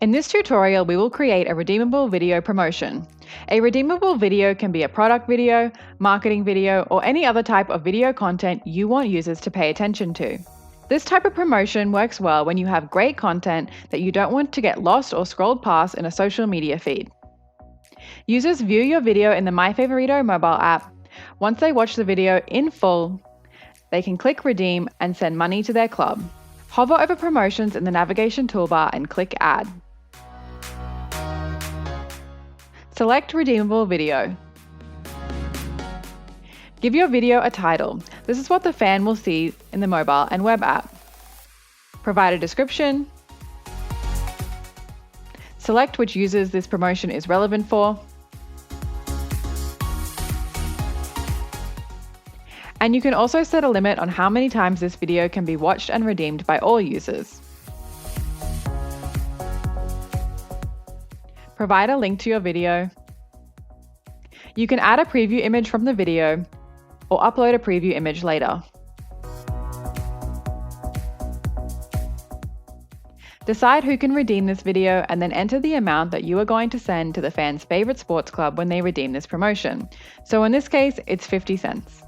In this tutorial, we will create a redeemable video promotion. A redeemable video can be a product video, marketing video, or any other type of video content you want users to pay attention to. This type of promotion works well when you have great content that you don't want to get lost or scrolled past in a social media feed. Users view your video in the MyFavorito mobile app. Once they watch the video in full, they can click redeem and send money to their club. Hover over promotions in the navigation toolbar and click add. Select redeemable video. Give your video a title. This is what the fan will see in the mobile and web app. Provide a description. Select which users this promotion is relevant for. And you can also set a limit on how many times this video can be watched and redeemed by all users. Provide a link to your video. You can add a preview image from the video or upload a preview image later. Decide who can redeem this video and then enter the amount that you are going to send to the fan's favorite sports club when they redeem this promotion. So in this case, it's 50 cents.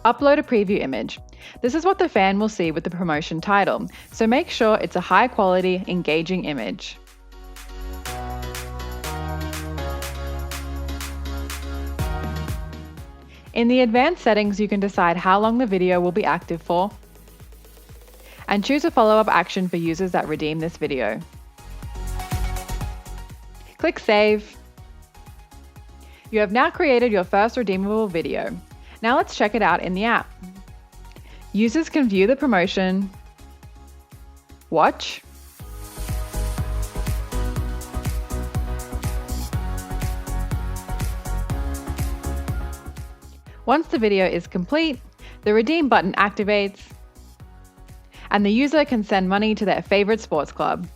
Upload a preview image. This is what the fan will see with the promotion title, so make sure it's a high quality, engaging image. In the advanced settings, you can decide how long the video will be active for, and choose a follow-up action for users that redeem this video. Click Save. You have now created your first redeemable video. Now let's check it out in the app. Users can view the promotion, watch, once the video is complete, the redeem button activates, and the user can send money to their favorite sports club.